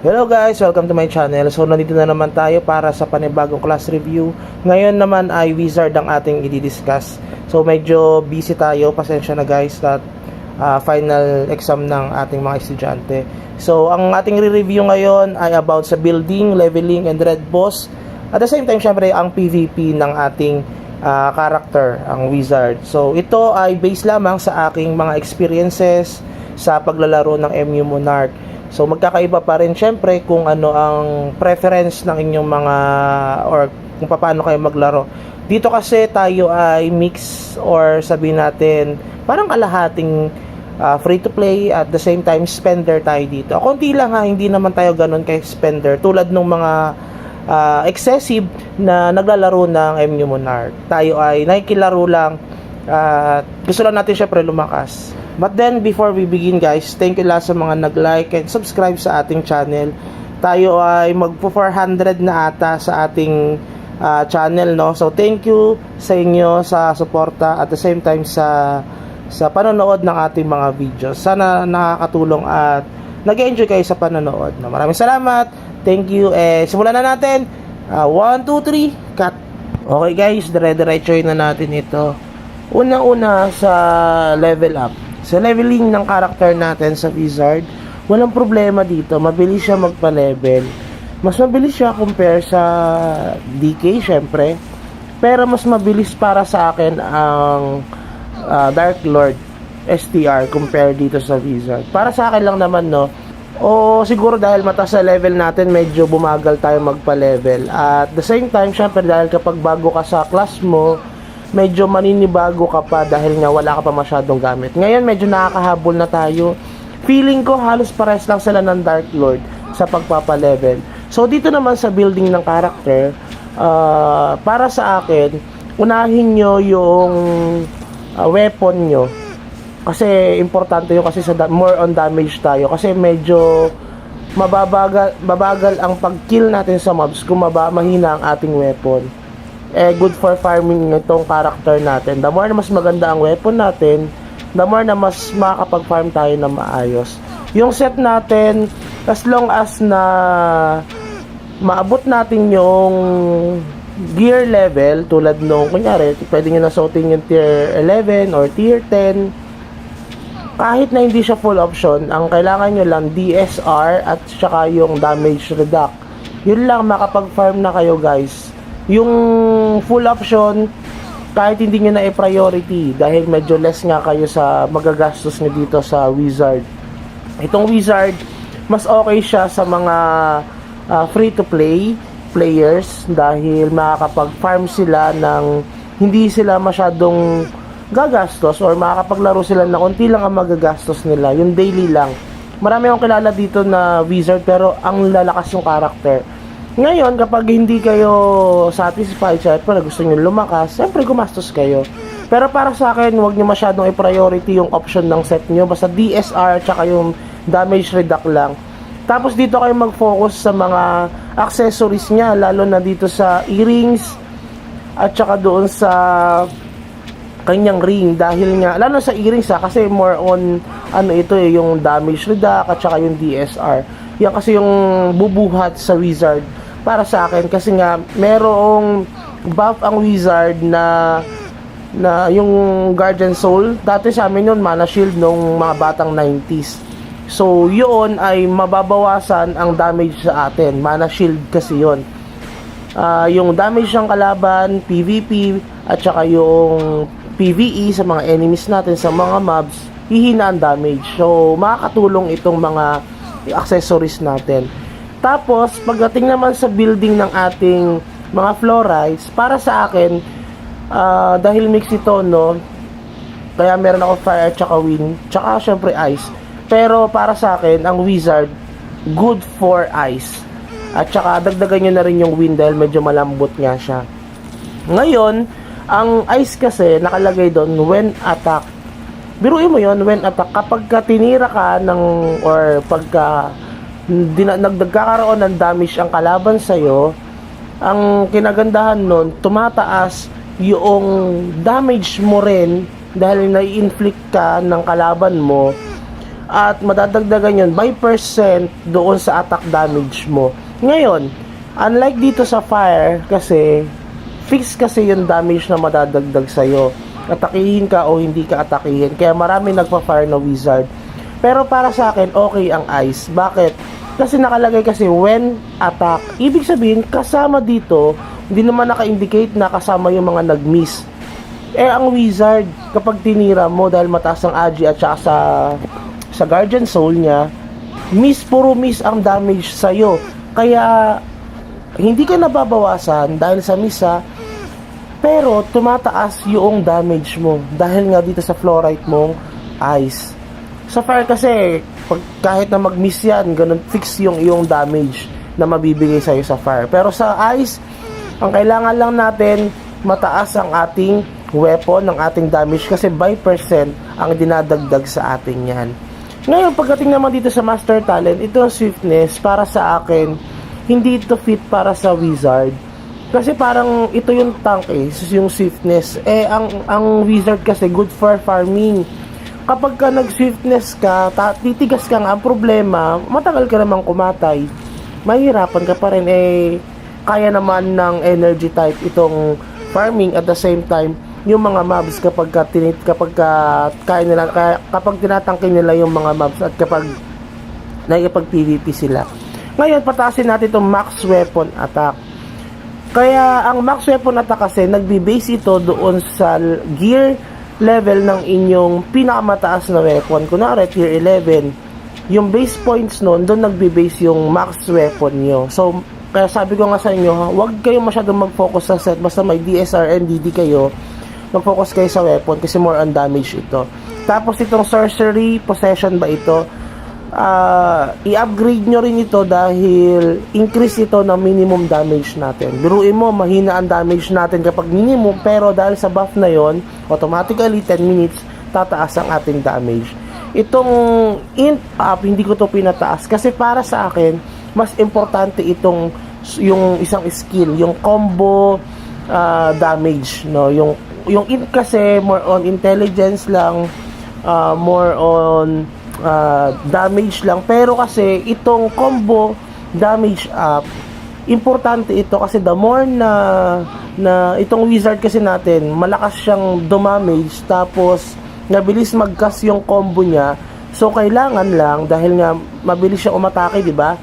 Hello guys, welcome to my channel. So nandito na naman tayo para sa panibagong class review. Ngayon naman ay Wizard ang ating i-discuss. So medyo busy tayo, pasensya na guys at final exam ng ating mga estudyante. So ang ating re-review ngayon ay about sa building, leveling, and red boss. At the same time, syempre ang PvP ng ating character, ang Wizard. So ito ay based lamang sa aking mga experiences sa paglalaro ng MU Monarch. So magkakaiba pa rin syempre kung ano ang preference ng inyong mga or kung paano kayo maglaro. Dito kasi tayo ay mix or sabihin natin parang kalahating free to play at the same time spender tayo dito. Konti lang ha, hindi naman tayo ganun kay spender tulad ng mga excessive na naglalaro ng MU Monarch. Tayo ay nakikilaro lang at gusto lang natin syempre lumakas. But then, before we begin guys, thank you lahat sa mga nag-like and subscribe sa ating channel. Tayo ay magpo-400 na ata sa ating channel, no? So, thank you sa inyo sa suporta at the same time sa panonood ng ating mga videos. Sana nakakatulong at nag-enjoy kayo sa panonood. No? Maraming salamat. Thank you. Simulan na natin. 1, 2, 3, cut. Okay guys, dire-diretsoy na natin ito. Una-una sa level up. Sa leveling ng character natin sa Wizard, walang problema dito. Mabilis siya magpa-level. Mas mabilis siya compare sa DK, syempre. Pero mas mabilis para sa akin ang Dark Lord STR compare dito sa Wizard. Para sa akin lang naman, no? O siguro dahil mataas sa level natin, medyo bumagal tayo magpa-level. At the same time, syempre dahil kapag bago ka sa class mo, medyo maninibago ka pa dahil nga wala ka pa masyadong gamit. Ngayon medyo nakakahabol na tayo. Feeling ko halos pares lang sila ng Dark Lord sa pagpapalevel. So dito naman sa building ng character, para sa akin, unahin nyo yung weapon nyo. Kasi importante yun kasi sa more on damage tayo. Kasi medyo mabagal ang pag-kill natin sa mobs kung mahina ang ating weapon. Good for farming itong character natin. The more na mas maganda ang weapon natin, the more na mas makakapag-farm tayo na maayos. Yung set natin, as long as na maabot natin yung gear level, tulad nung, kunyari, pwede nyo nasuotin yung tier 11 or tier 10, kahit na hindi siya full option, ang kailangan nyo lang DSR at saka yung damage reduct. Yun lang, makapag-farm na kayo guys. Yung full option, kahit hindi nyo na i-priority dahil medyo less nga kayo sa magagastos nyo dito sa Wizard. Itong Wizard, mas okay siya sa mga free-to-play players dahil makakapag-farm sila ng hindi sila masyadong gagastos or makakapaglaro sila na konti lang ang magagastos nila, yung daily lang. Marami akong kilala dito na Wizard pero ang lalakas yung character. Ngayon, kapag hindi kayo satisfied, syempre gusto nyo lumakas, syempre gumastos kayo. Pero para sa akin, huwag nyo masyadong i-priority yung option ng set nyo. Basta DSR, tsaka yung damage reduct lang. Tapos dito kayo mag-focus sa mga accessories nya, lalo na dito sa earrings, at tsaka doon sa kanyang ring. Dahil nga, lalo sa earrings kasi more on, ito yung damage reduct, at tsaka yung DSR. Yan kasi yung bubuhat sa Wizard para sa akin kasi nga merong buff ang Wizard na yung Guardian Soul. Dati sa amin yun mana shield nung mga batang 90s. So yun ay mababawasan ang damage sa atin. Mana shield kasi yun. Yung damage ng kalaban, PvP at saka yung PvE sa mga enemies natin, sa mga mobs, hihina ang damage. So makakatulong itong mga accessories natin. Tapos pagdating naman sa building ng ating mga florites, para sa akin dahil mix ito, no, kaya meron ako fire tsaka wind tsaka syempre ice. Pero para sa akin ang Wizard good for ice at tsaka dagdagan nyo na rin yung wind dahil medyo malambot nga siya. Ngayon ang ice kasi nakalagay doon when attack. Biruin mo yon, when attack, kapag ka tinira ka ng or pagka nagkakaroon ng damage ang kalaban sa'yo, ang kinagandahan nun, tumataas yung damage mo rin dahil nai-inflict ka ng kalaban mo at madadagdagan yun by percent doon sa attack damage mo. Ngayon, unlike dito sa fire, kasi fix kasi yung damage na madadagdag sa'yo. Atakihin ka o hindi ka atakihin. Kaya marami nagpa-fire na wizard. Pero para sa akin, okay ang ice. Bakit? Kasi nakalagay kasi when attack. Ibig sabihin, kasama dito, hindi naman naka-indicate na kasama yung mga nag-miss. Ang wizard, kapag tinira mo dahil mataas ang agi at saka sa guardian soul niya, puro miss ang damage sa'yo. Kaya, hindi ka nababawasan dahil sa miss pero tumataas yung damage mo dahil nga dito sa fluorite mong ice. Sa fire kasi, kahit na mag-miss yan, ganun fix yung damage na mabibigay sa'yo sa fire. Pero sa ice, ang kailangan lang natin, mataas ang ating weapon, ng ating damage, kasi by percent ang dinadagdag sa atin yan. Ngayon, pagdating naman dito sa master talent, ito ang swiftness, para sa akin, hindi ito fit para sa wizard. Kasi parang ito yung tank yung swiftness. Ang wizard kasi good for farming. Kapag ka nag-swiftness ka, titigas ka nga, ang problema, matagal ka namang kumatay. Mahirapan ka pa rin, kaya naman ng energy type itong farming. At the same time, yung mga mobs kapag tinatangkin nila yung mga mobs at kapag nakikipag PvP sila. Ngayon, pataasin natin itong max weapon attack. Kaya ang max weapon attack kasi nagbe-base ito doon sa gear level ng inyong pinakamataas na weapon. Kunwari tier 11, yung base points nun, doon nagbe-base yung max weapon nyo. So kaya sabi ko nga sa inyo, huwag kayo masyadong mag-focus sa set. Basta may DSR and DD kayo, mag-focus kayo sa weapon kasi more on damage ito. Tapos itong sorcery possession ba ito, i-upgrade nyo rin ito dahil increase ito ng minimum damage natin. Biruin mo, mahina ang damage natin kapag minimum, pero dahil sa buff na yon, automatically 10 minutes tataas ang ating damage. Itong int up, hindi ko to pinataas kasi para sa akin mas importante itong yung isang skill, yung combo damage, no? Yung int kasi more on intelligence lang, more on damage lang, pero kasi itong combo damage up, importante ito kasi the more na itong wizard kasi natin, malakas siyang dumamage, tapos nabilis mag-cast yung combo niya. So kailangan lang, dahil nga mabilis siyang umatake, di ba?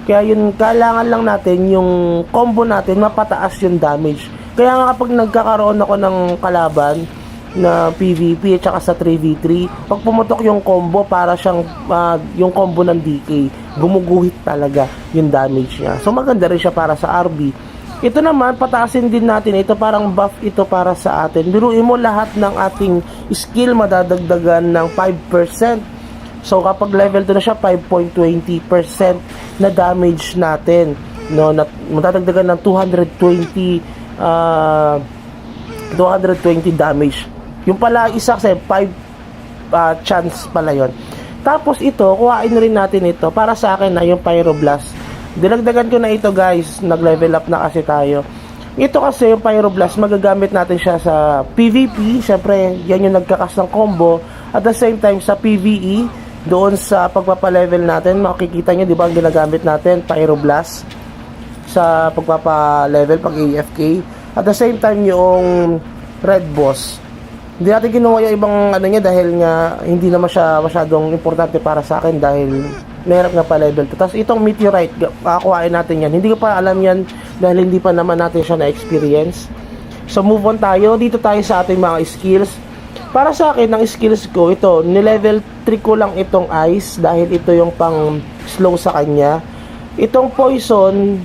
Kaya yun, kailangan lang natin yung combo natin mapataas yung damage. Kaya nga kapag nagkakaroon ako ng kalaban na PvP at saka sa 3v3, pag pumutok yung combo, para siyang yung combo ng DK, gumuguhit talaga yung damage niya. So maganda rin siya para sa RB. Ito naman, pataasin din natin ito, parang buff ito para sa atin. Biruin mo, lahat ng ating skill madadagdagan ng 5%. So kapag level 2 na siya, 5.20% na damage natin, no, madadagdagan ng 220 damage. Yung pala isa kasi 5 chance pala yon. Tapos ito, kuhain rin natin ito. Para sa akin na yung Pyroblast. Dinagdagan ko na ito guys. Nag-level up na kasi tayo. Ito kasi yung Pyroblast, magagamit natin siya sa PvP. Siyempre, yan yung nagkakas ng combo. At the same time, sa PvE, doon sa pagpapalevel natin, makikita nyo, di ba, ang ginagamit natin, Pyroblast. Sa pagpapalevel, pag AFK. At the same time, yung Red Boss. Hindi natin kinuha yung ibang ano niya dahil nga hindi naman siya masyadong importante para sa akin dahil meron nga pa level 2. Tapos itong Meteorite, kuhain natin yan. Hindi ko pa alam yan dahil hindi pa naman natin siya na-experience. So move on tayo. Dito tayo sa ating mga skills. Para sa akin, ang skills ko, ito, ni-level 3 ko lang itong Ice dahil ito yung pang slow sa kanya. Itong Poison,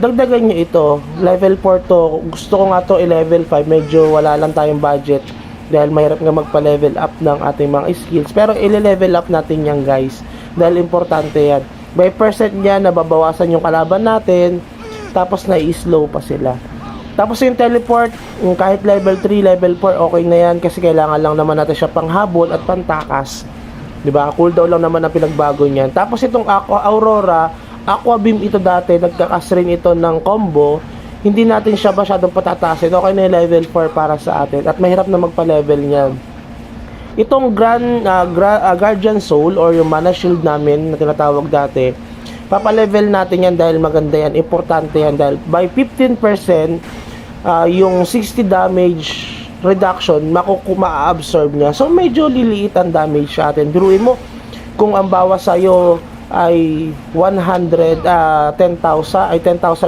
dagdagan nyo ito. Level 4 to. Gusto ko nga to i-level 5. Medyo wala lang tayong budget dahil mahirap nga magpa-level up ng ating mga skills. Pero i-level up natin yan guys dahil importante yan. By percent niya, nababawasan yung kalaban natin, tapos na-slow pa sila. Tapos yung teleport, kahit level 3, level 4, okay na yan kasi kailangan lang naman natin siya panghabol at pantakas. Diba? Cooldown lang naman ang pinagbago niyan. Tapos itong Aurora, Aqua Beam ito dati, nagkakas rin ito ng combo. Hindi natin siya masyadong patatasin. Okay na yung level 4 para sa atin. At mahirap na magpa-level niyan. itong Guardian Soul or yung Mana Shield namin na tinatawag dati, papalevel natin yan dahil maganda yan, importante yan dahil by 15% yung 60 damage reduction ma-absorb niya. So medyo liliit ang damage sa atin. Biruin mo kung ang bawas sa'yo ay 10,000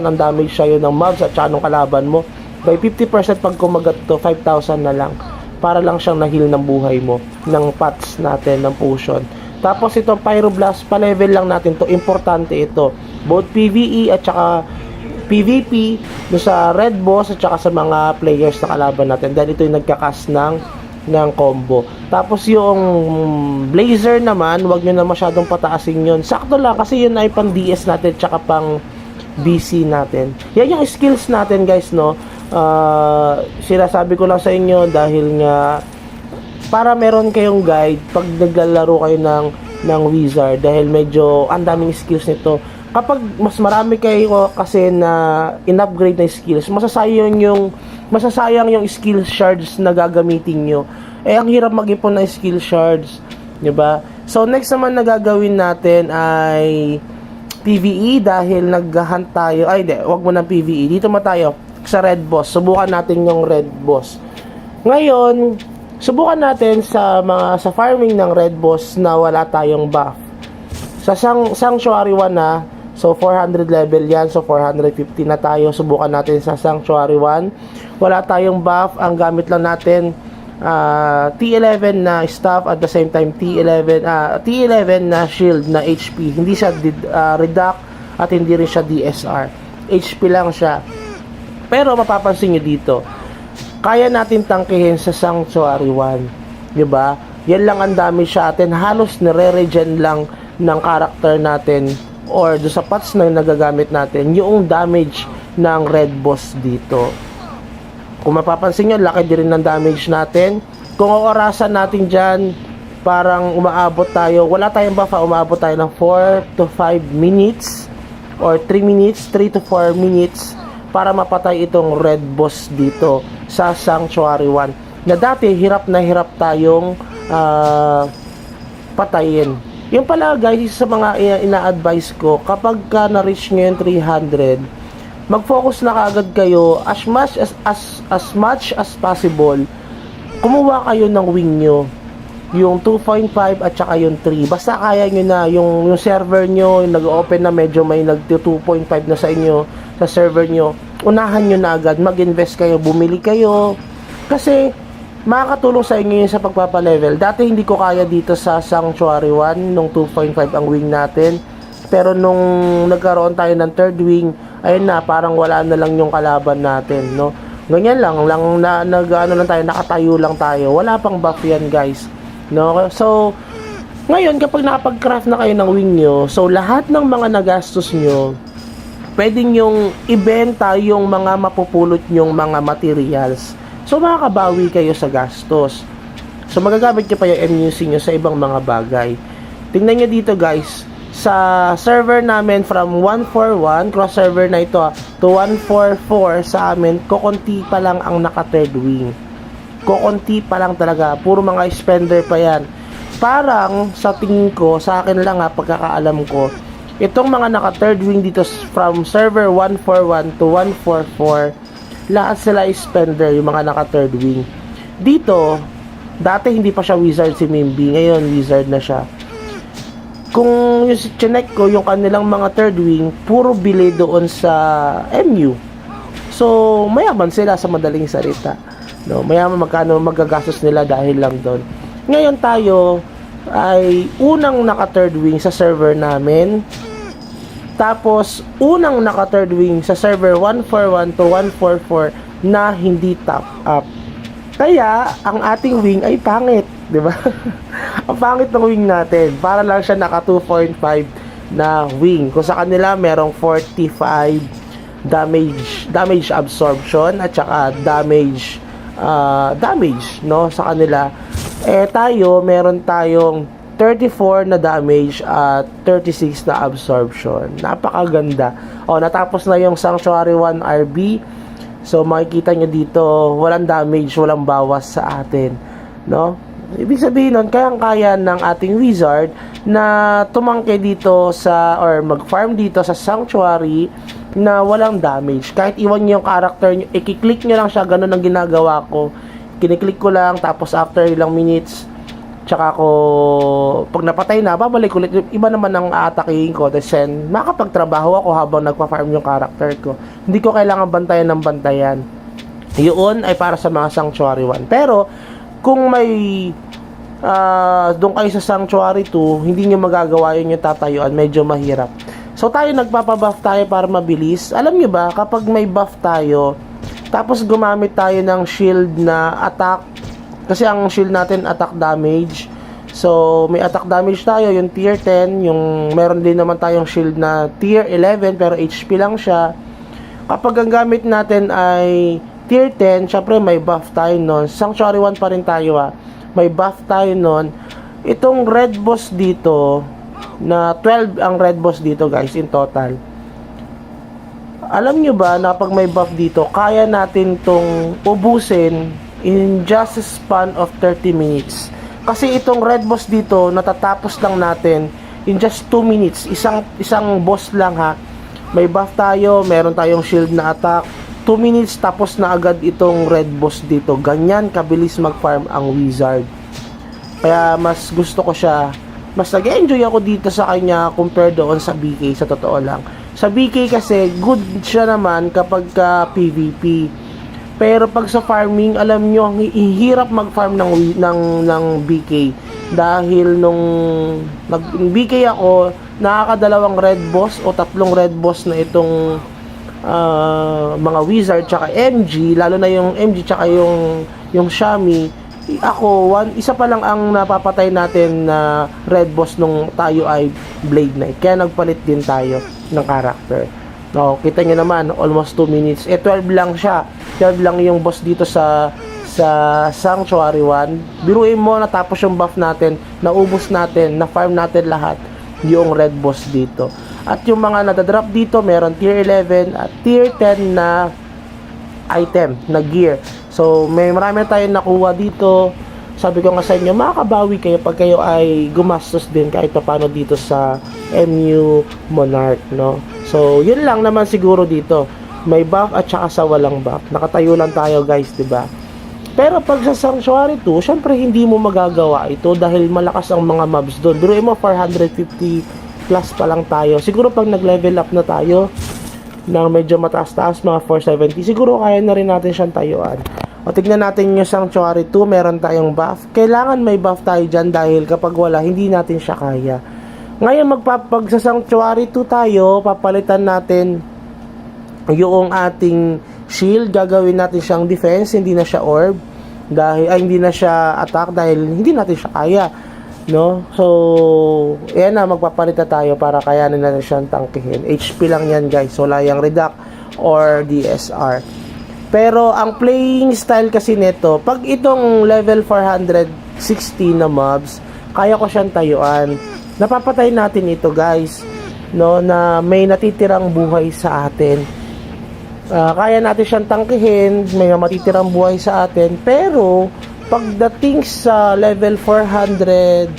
ang damage sa'yo ng mobs at saka ng kalaban mo, by 50% pag kumagat to 5,000 na lang para lang siyang na-heal ng buhay mo ng pots natin, ng potion. Tapos itong Pyroblast, pa-level lang natin to. Importante ito. Both PvE at saka PvP sa red boss at saka sa mga players na kalaban natin. Dahil ito yung nagkakas ng combo. Tapos yung Blazer naman, wag nyo na masyadong pataasin yun. Sakto lang kasi yun ay pang DS natin at saka pang BC natin. Yan yung skills natin guys, no? Sinasabi ko lang sa inyo dahil nga para meron kayong guide pag naglalaro kayo ng wizard dahil medyo ang daming skills nito. Kapag mas marami kayo kasi na in-upgrade na skills, masasayang yung skill shards na gagamitin nyo. Ang hirap mag-ipon ng skill shards, 'di ba? So next naman na gagawin natin ay PvE dahil naghahunt tayo. Ay, hindi, wag mo ng PvE. Dito tayo sa red boss. Subukan natin yung red boss. Ngayon, subukan natin sa farming ng red boss na wala tayong buff. Sa Sanctuary 1 na, so 400 level yan, so 450 na tayo. Subukan natin sa Sanctuary 1. Wala tayong buff, ang gamit lang natin T11 na staff at the same time T11 na shield na HP. Hindi siya reduct at hindi rin siya DSR. HP lang siya. Pero mapapansin nyo dito, kaya natin tangkihin sa Sanctuary 1, 'di ba? Yan lang ang damage sa atin, halos nire-regen lang ng character natin or do sa pots na nagagamit natin yung damage ng red boss dito. Kung mapapansin nyo, laki din rin ng damage natin. Kung orasan natin dyan, parang umaabot tayo, wala tayong buff, umaabot tayo ng 4 to 5 minutes or 3 minutes, 3 to 4 minutes para mapatay itong red boss dito sa Sanctuary 1 na dati hirap na hirap tayong patayin. Yung pala guys, sa mga ina-advise ko, kapag ka na-reach nyo yung 300, mag-focus na kaagad kayo as much as possible. Kumuha kayo ng wing nyo, yung 2.5 at saka yung 3. Basta kaya nyo na, yung server nyo, yung nag-open na medyo may nag-2.5 na sa inyo, sa server nyo, unahan nyo na agad, mag-invest kayo, bumili kayo. Kasi, makakatulong sa inyo yun sa pagpapalevel. Dati hindi ko kaya dito sa Sanctuary 1, nung 2.5 ang wing natin. Pero nung nagkaroon tayo ng third wing, ayun na, parang wala na lang yung kalaban natin, no? Ganyan lang nakatayo lang tayo. Wala pang buff yan, guys. No? So, ngayon, kapag nakapag-craft na kayo ng wing nyo, so lahat ng mga nagastos nyo, pwedeng yung ibenta yung mga mapupulot nyong mga materials. So, makakabawi kayo sa gastos. So, magagamit nyo pa yung MUC nyo sa ibang mga bagay. Tingnan nyo dito, guys. Sa server namin from 141 cross server na ito to 144 sa amin, kukunti pa lang ang naka third wing. Kukunti pa lang talaga, puro mga spender pa yan. Parang sa tingin ko, sa akin lang pagkakaalam ko, itong mga naka third wing dito from server 141 to 144, lahat sila spender, yung mga naka third wing. Dito, dati hindi pa siya wizard si Mimby, ngayon wizard na siya. Kung yung chinek ko, yung kanilang mga third wing, puro bili doon sa MU. So, mayaman sila sa madaling salita. No, mayaman magkano magagastos nila dahil lang doon. Ngayon tayo ay unang naka third wing sa server namin. Tapos, unang naka third wing sa server 141 to 144 na hindi top up. Kaya, ang ating wing ay pangit, di ba? Ang pangit ng wing natin. Para lang siya naka 2.5 na wing. Kung sa kanila, merong 45 damage absorption at saka damage, no, sa kanila. Tayo, meron tayong 34 na damage at 36 na absorption. Napakaganda. Natapos na yung Sanctuary 1 RB. So, makikita nyo dito, walang damage, walang bawas sa atin. No? Ibig sabihin nun, kayang-kaya ng ating wizard na tumangke dito sa, or mag-farm dito sa sanctuary na walang damage. Kahit iwan nyo yung character nyo, i-click nyo lang siya, ganun ang ginagawa ko. Kiniklik ko lang, tapos after ilang minutes, tsaka ako, pag napatay na, babalik ulit. Iba naman ang aatakihin ko. Then, makapagtrabaho ako habang nagpa-farm yung character ko. Hindi ko kailangan bantayan ng bantayan. Yun ay para sa mga Sanctuary 1. Pero, kung may doon kayo sa Sanctuary 2, hindi nyo magagawa yun yung tatayuan. Medyo mahirap. So, tayo nagpapabuff tayo para mabilis. Alam nyo ba, kapag may buff tayo, tapos gumamit tayo ng shield na attack, kasi ang shield natin attack damage. So, may attack damage tayo, yung tier 10, yung meron din naman tayong shield na tier 11 pero HP lang siya. Kapag ang gamit natin ay tier 10, syempre may buff tayo nun. Sanctuary 1 pa rin tayo may buff tayo nun. Itong red boss dito, na 12 ang red boss dito guys in total. Alam nyo ba na pag may buff dito, kaya natin tong ubusin in just a span of 30 minutes. Kasi itong red boss dito, natatapos lang natin in just 2 minutes. Isang boss lang May buff tayo, meron tayong shield na attack. 2 minutes tapos na agad itong red boss dito. Ganyan kabilis mag-farm ang wizard. Kaya mas gusto ko siya. Mas nag-enjoy ako dito sa kanya compare doon sa BK, sa totoo lang. Sa BK kasi, good siya naman kapag ka PvP. Pero pag sa farming, alam nyo, ang hirap mag-farm ng BK. Dahil nung nag-BK ako, nakakadalawang red boss o 3 red boss na itong mga wizard tsaka MG, lalo na yung MG tsaka yung Shami. Ako, isa pa lang ang napapatay natin na red boss nung tayo ay Blade Knight. Kaya nagpalit din tayo ng character. No, kita nyo naman, almost 2 minutes. 12 lang siya. 12 lang yung boss dito sa Sanctuary 1. Biruin mo, natapos yung buff natin, naubos natin, na-farm natin lahat yung red boss dito. At yung mga nadadrop dito, meron tier 11 at tier 10 na item, na gear. So, may marami tayong nakuha dito. Sabi ko nga sa inyo, makakabawi kayo pag kayo ay gumastos din kahit paano dito sa MU Monarch, no? So, yun lang naman siguro dito. May buff at saka sa walang buff. Nakatayo lang tayo guys, diba? Pero pag sa Sanctuary 2, syempre hindi mo magagawa ito dahil malakas ang mga mobs doon. Biruin mo, 450 plus pa lang tayo. Siguro pag nag-level up na tayo ng medyo mataas-taas, mga 470, siguro kaya na rin natin siyang tayuan. O tignan natin yung Sanctuary 2, meron tayong buff. Kailangan may buff tayo dyan dahil kapag wala, hindi natin siya kaya. Ngayon pag sa Sanctuary 2 tayo, papalitan natin yung ating shield, gagawin natin siyang defense, hindi na siya orb dahil hindi na siya attack dahil hindi natin siya kaya, no? So yan na, magpapalit na tayo para kayanin natin siyang tangkihin. HP lang yan guys, wala yang reduct or DSR. Pero ang playing style kasi nito, pag itong level 460 na mobs, kaya ko siyang tayuan. Napapatay natin ito guys, no, na may natitirang buhay sa atin. Kaya natin siyang tangkihin, may matitirang buhay sa atin, pero pagdating sa level 480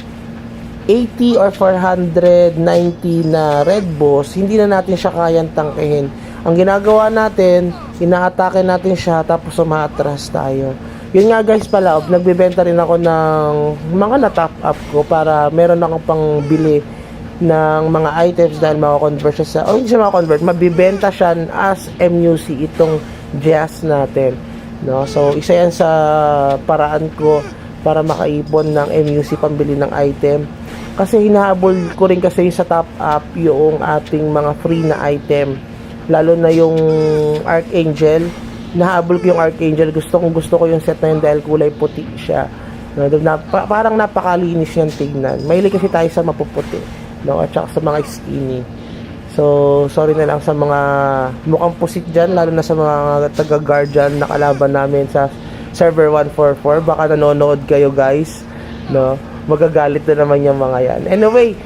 or 490 na red boss, hindi na natin siya kayang tangkihin. Ang ginagawa natin, inaatake natin siya tapos umaatras tayo. Yun nga guys pala, nagbebenta rin ako ng mga na-top up ko para meron akong pang bili ng mga items dahil makakonvert siya sa, hindi siya makakonvert, mabibenta siya as MUC itong jazz natin, no? So isa yan sa paraan ko para makaipon ng MUC pambili ng item, kasi hinahabol ko rin kasi sa top up yung ating mga free na item, lalo na yung Archangel. Nahabol ko yung Archangel, gusto ko yung set na yun dahil kulay puti siya, no? Parang napakalinis niyang tignan. Mahilig kasi tayo sa mapuputi, no, at saka sa mga skinny. So, sorry na lang sa mga mukhang pusit dyan, lalo na sa mga taga-guardian na kalaban namin sa server 144. Baka nanonood kayo guys, no, magagalit na naman yung mga yan. Anyway,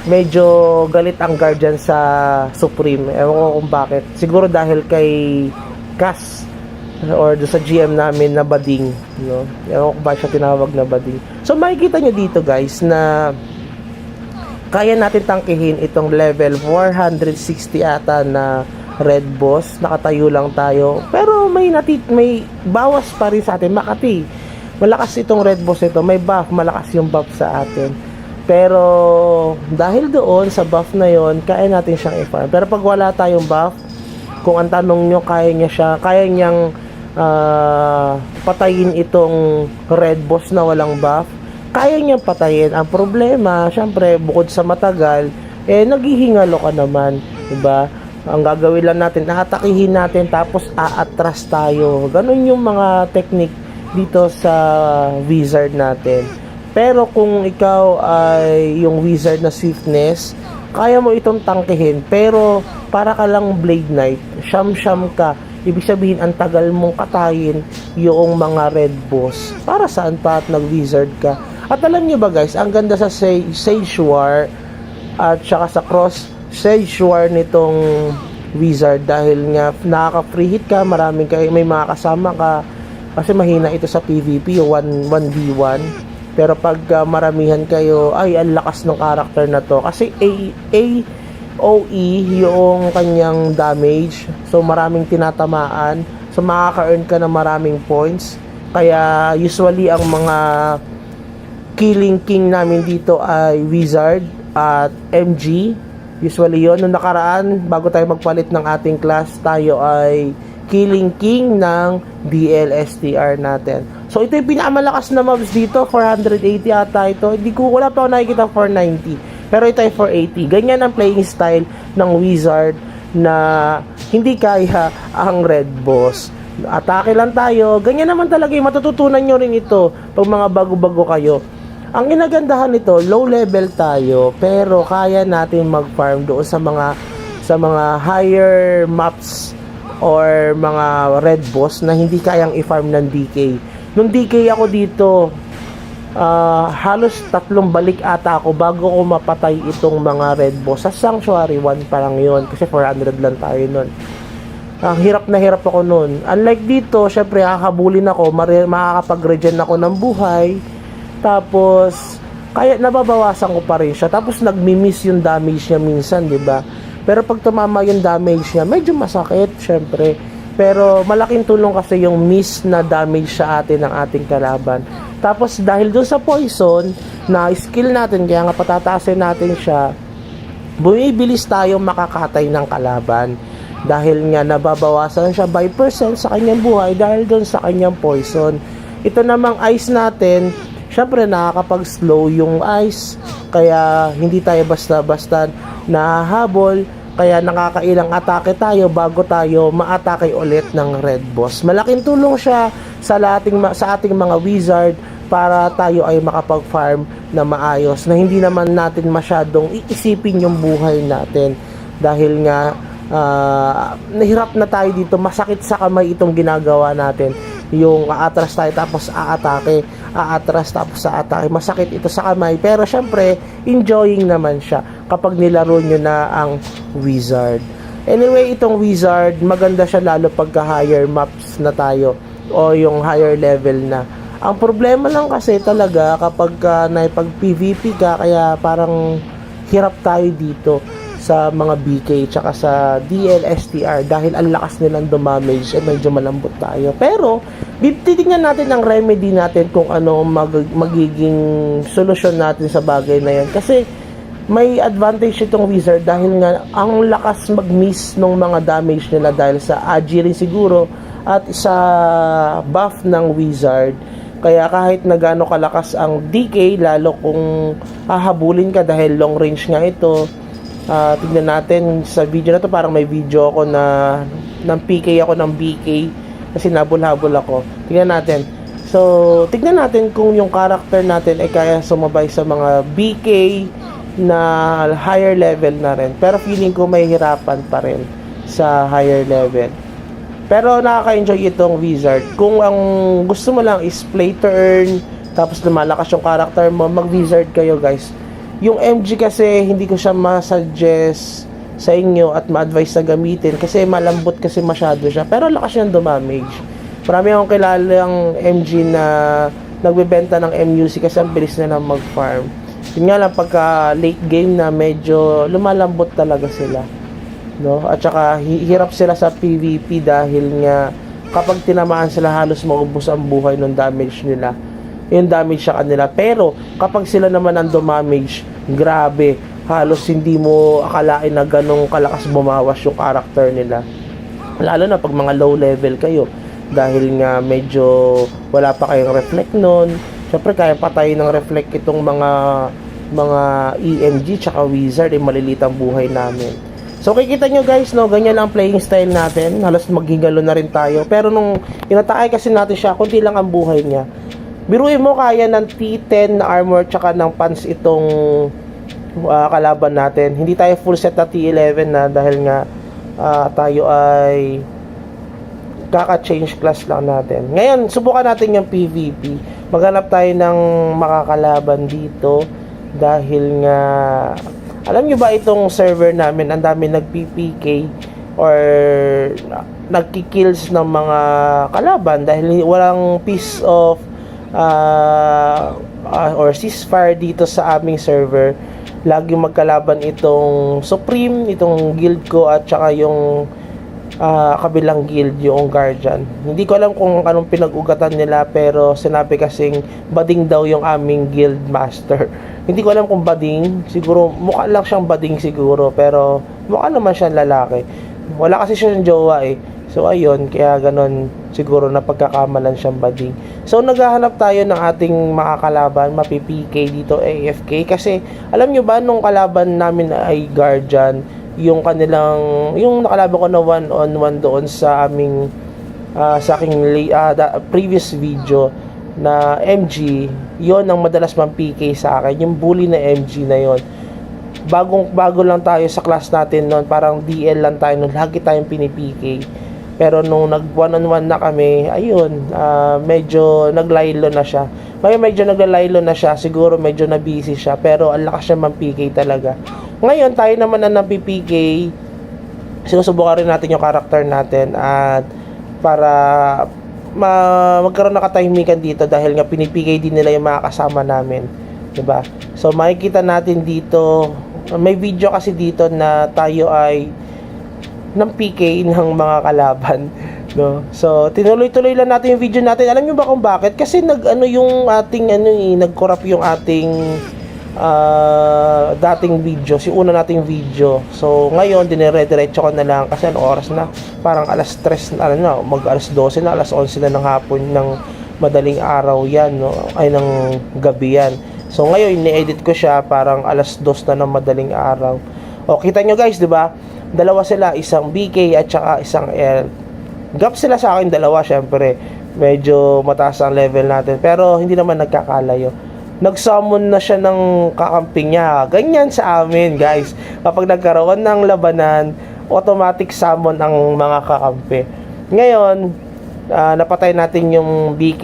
medyo galit ang guardian sa Supreme. Ewan ko kung bakit. Siguro dahil kay Cass, or doon sa GM namin na bading, no? Ewan ko ba siya tinawag na bading. So makikita nyo dito guys na kaya natin tangkihin itong level 460 ata na red boss. Nakatayo lang tayo, pero may bawas pa rin sa atin. Makati, malakas itong red boss ito, may buff, malakas yung buff sa atin. Pero dahil doon sa buff na yon, kaya natin siyang i-farm. Pero pag wala tayong buff, kung ang tanong nyo, kaya niyang patayin itong red boss na walang buff, kaya niyang patayin. Ang problema, syempre, bukod sa matagal, naghihingalo ka naman, diba? Ang gagawin lang natin, aatakihin natin, tapos aatras tayo. Ganun yung mga technique dito sa wizard natin. Pero kung ikaw ay yung wizard na swiftness, kaya mo itong tangkihin, pero para ka lang Blade Knight, siyam-siyam ka. Ibig sabihin, ang tagal mong katayin yung mga red boss. Para saan pa at nag-wizard ka? At alam nyo ba guys, ang ganda sa Sage War at saka sa Cross Sage War nitong wizard, dahil nga nakaka-free hit ka, may mga kasama ka, kasi mahina ito sa PvP, 1v1. Pero pag maramihan kayo, ay ang lakas ng character na to, kasi AOE yung kanyang damage, so maraming tinatamaan, so makaka-earn ka ng maraming points. Kaya usually ang mga killing king namin dito ay wizard at MG. Usually yon. Noong nakaraan, bago tayo magpalit ng ating class, tayo ay killing king ng DLSTR natin. So ito yung pinakamalakas na mobs dito, 480 ata ito. Wala pa ako nakikita 490. Pero ito ay 480. Ganyan ang playing style ng wizard na hindi kaya ang red boss. Atake lang tayo. Ganyan naman talaga yung matututunan nyo rin ito pag mga bago-bago kayo. Ang ginagandahan nito, low level tayo, pero kaya natin mag-farm doon sa mga higher maps or mga red boss na hindi kayang i-farm ng DK. Nung DK ako dito, halos 3 balik ata ako bago ko mapatay itong mga red boss. Sa Sanctuary 1 pa lang yun, kasi 400 lang tayo nun. Hirap na hirap ako nun. Unlike dito, syempre hakabulin ako, makakapag-regen ako ng buhay. Tapos kaya nababawasan ko pa rin siya. Tapos nagmi-miss yung damage niya minsan, 'di ba? Pero pag tumama yung damage niya, medyo masakit, syempre. Pero malaking tulong kasi yung miss na damage sa atin ng ating kalaban. Tapos dahil doon sa poison na skill natin, kaya nga patataasin natin siya, bumibilis tayong makakatay ng kalaban. Dahil nga nababawasan siya by percent sa kanyang buhay dahil doon sa kanyang poison. Ito namang ice natin, syempre nakakapag-slow yung ice, kaya hindi tayo basta-basta nahahabol, kaya nakakailang atake tayo bago tayo ma-atake ulit ng red boss. Malaking tulong siya sa ating mga wizard para tayo ay makapag-farm na maayos, na hindi naman natin masyadong iisipin yung buhay natin. Dahil nga nahirap na tayo dito, masakit sa kamay itong ginagawa natin. Yung aatras tayo tapos aatras tapos aatake, masakit ito sa kamay, pero syempre enjoying naman siya kapag nilaro nyo na ang wizard. Anyway, itong wizard maganda siya lalo pagka higher maps na tayo o yung higher level na. Ang problema lang kasi talaga kapag naipag PvP ka, kaya parang hirap tayo dito sa mga BK tsaka sa DLSTR dahil ang lakas nilang dumamage, medyo malambot tayo. Pero titignan natin ang remedy natin kung ano magiging solusyon natin sa bagay na yan, kasi may advantage itong wizard dahil nga ang lakas mag-miss ng mga damage nila dahil sa agi rin siguro at sa buff ng wizard. Kaya kahit na gaano kalakas ang DK, lalo kung hahabulin ka dahil long range nga ito. Tignan natin sa video na to, parang may video ako na ng PK ako ng BK kasi nabul-habol ako. Tignan natin. So, tignan natin kung yung character natin ay kaya sumabay sa mga BK na higher level na rin. Pero feeling ko may hirapan pa rin sa higher level. Pero nakaka-enjoy itong wizard. Kung ang gusto mo lang is play turn, tapos lumalakas yung character mo, mag-wizard kayo guys. Yung MG kasi hindi ko siya ma-suggest sa inyo at ma-advise na gamitin kasi malambot kasi masyado siya, pero lakas siyang dumamage. Marami akong kilalang MG na nagbebenta ng MUC kasi ang bilis na lang mag-farm. Yun nga lang, pagka late game na medyo lumalambot talaga sila, no? At saka hirap sila sa PVP dahil nga kapag tinamaan sila halos maubos ang buhay ng damage nila, yung damage sa kanila. Pero kapag sila naman ang damage, grabe, halos hindi mo akalain na ganong kalakas bumawas yung character nila, lalo na pag mga low level kayo, dahil nga medyo wala pa kayong reflect nun. Syempre kaya patayin ng reflect itong mga EMG tsaka wizard, malilit ang buhay namin. So kikita nyo guys, no, ganyan lang ang playing style natin. Halos maghigalo na rin tayo. Pero nung inatake kasi natin siya, kunti lang ang buhay niya. Biruin mo, kaya ng T10 na armor tsaka ng pants itong kalaban natin. Hindi tayo full set na T11 na dahil nga tayo ay kaka-change class lang natin. Ngayon, subukan natin yung PVP. Maghanap tayo ng makakalaban dito dahil nga alam nyo ba itong server namin, ang dami nag-PPK or nagki-kills ng mga kalaban dahil walang piece of or ceasefire dito sa aming server. Lagi magkalaban itong Supreme, itong guild ko at saka yung kabilang guild, yung Guardian. Hindi ko alam kung anong pinag-ugatan nila, pero sinabi kasing bading daw yung aming guild master. Hindi ko alam kung bading, siguro mukha lang siyang bading siguro, pero mukha naman siyang lalaki. Wala kasi siyang jowa eh. So ayun, kaya ganon siguro na pagkakamalan siyang bading. So naghahanap tayo ng ating makakalaban, mapi-PK dito AFK, kasi alam nyo ba nung kalaban namin ay Guardian, yung nakalaban ko na 1-on-1 doon sa aming sa aking previous video na MG, yon ang madalas mang PK sa akin, yung bully na MG na yon. Bago lang tayo sa class natin noon, parang DL lang tayo noon, lagi tayong pinipk. Pero nung nag 1-on-1 na kami, ayun, medyo naglaylo na siya. Medyo naglaylo na siya, siguro medyo na busy siya, pero ang lakas siya mang PK talaga. Ngayon, tayo naman na nag-PK, sinusubukan rin natin yung character natin at para magkaroon na katahimikan dito dahil nga pinipigay din nila yung mga kasama namin, diba? So makikita natin dito, may video kasi dito na tayo ay ng PK ng mga kalaban, no? So tinuloy-tuloy lang natin yung video natin. Alam niyo ba kung bakit? Kasi nag-corrupt yung ating dating video, si una nating video. So ngayon dinire-diretso ko na lang kasi oras na, parang alas 3 na, mag-alas 12 na, alas 11 na ng hapon ng madaling araw yan, no? Ay ng gabi yan. So ngayon ini-edit ko siya parang alas 2 na ng madaling araw. O kita nyo guys, di ba? Dalawa sila, isang BK at saka isang L. Gap sila sa akin dalawa, syempre. Medyo mataas ang level natin, pero hindi naman nagkakalayo. Nag-summon na siya ng kakamping niya. Ganyan sa amin, guys. Kapag nagkaroon ng labanan, automatic summon ang mga kakampi. Ngayon, napatay natin yung BK,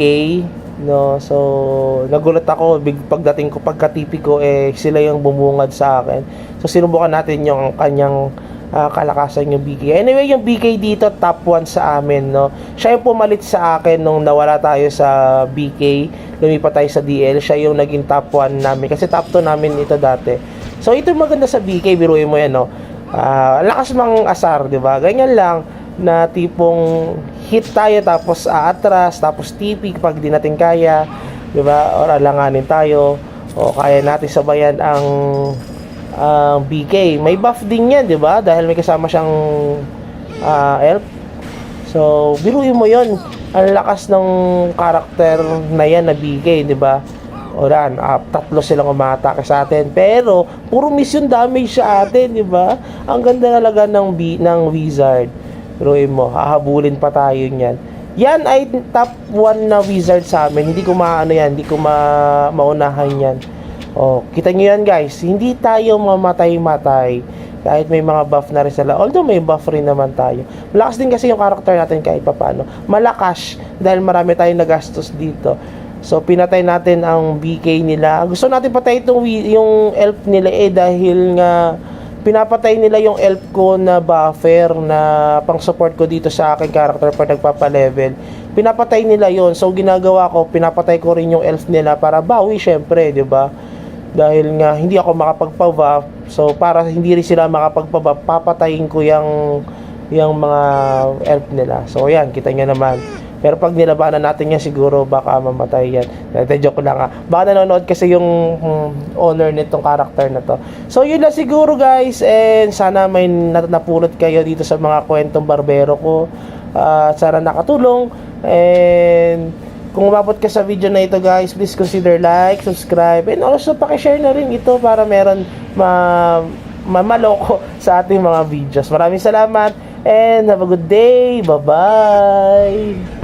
no? So, nagulat ako pagdating ko, pagka-TP ko, sila yung bumungad sa akin. So, sinubukan natin yung kanyang kalakasan yung BK. Anyway, yung BK dito top 1 sa amin, no. Siya yung pumalit sa akin nung nawala tayo sa BK, lumipat tayo sa DL. Siya yung naging top 1 namin kasi top 2 namin ito dati. So ito maganda sa BK, biruin mo yan, no. Lakas mang asar, di ba? Ganyan lang na tipong hit tayo tapos aatras, tapos TP pag di natin kaya, di ba? Or alanganin tayo o kaya natin sabayan ang BK. May buff din yan, di ba? Dahil may kasama siyang elf. So, biruin mo yon. Ang lakas ng karakter na yan na BK, di ba? Oran, tatlo silang umatake sa atin. Pero, puro mission damage sa atin, di ba? Ang ganda talaga ng wizard. Biruin mo, hahabulin pa tayo niyan. Yan ay top 1 na wizard sa amin. Hindi ko hindi ko maunahan yan. Oh, kita nyo yan guys, hindi tayo mamatay-matay kahit may mga buff na rin sila, although may buff rin naman tayo. Malakas din kasi yung character natin kahit papano. Malakas dahil marami tayong nagastos dito. So pinatay natin ang BK nila. Gusto natin patay yung elf nila dahil nga pinapatay nila yung elf ko na buffer na pang support ko dito sa aking character pag nagpapa-level. Pinapatay nila yon. So ginagawa ko, pinapatay ko rin yung elf nila para bawi syempre, 'di ba? Dahil nga hindi ako makapagpa-buff. So para hindi rin sila makapagpa-buff, papatayin ko yung mga elf nila. So ayan, kita nyo naman. Pero pag nilabanan natin yan, siguro baka mamatay yan. Joke lang ha. Baka nanonood kasi yung owner nitong character na to. So yun lang siguro guys. And sana may napulot kayo dito sa mga kwentong barbero ko. Sana nakatulong. And kung umabot ka sa video na ito guys, please consider like, subscribe, and also pakishare na rin ito para meron mamaloko sa ating mga videos. Maraming salamat and have a good day. Bye-bye!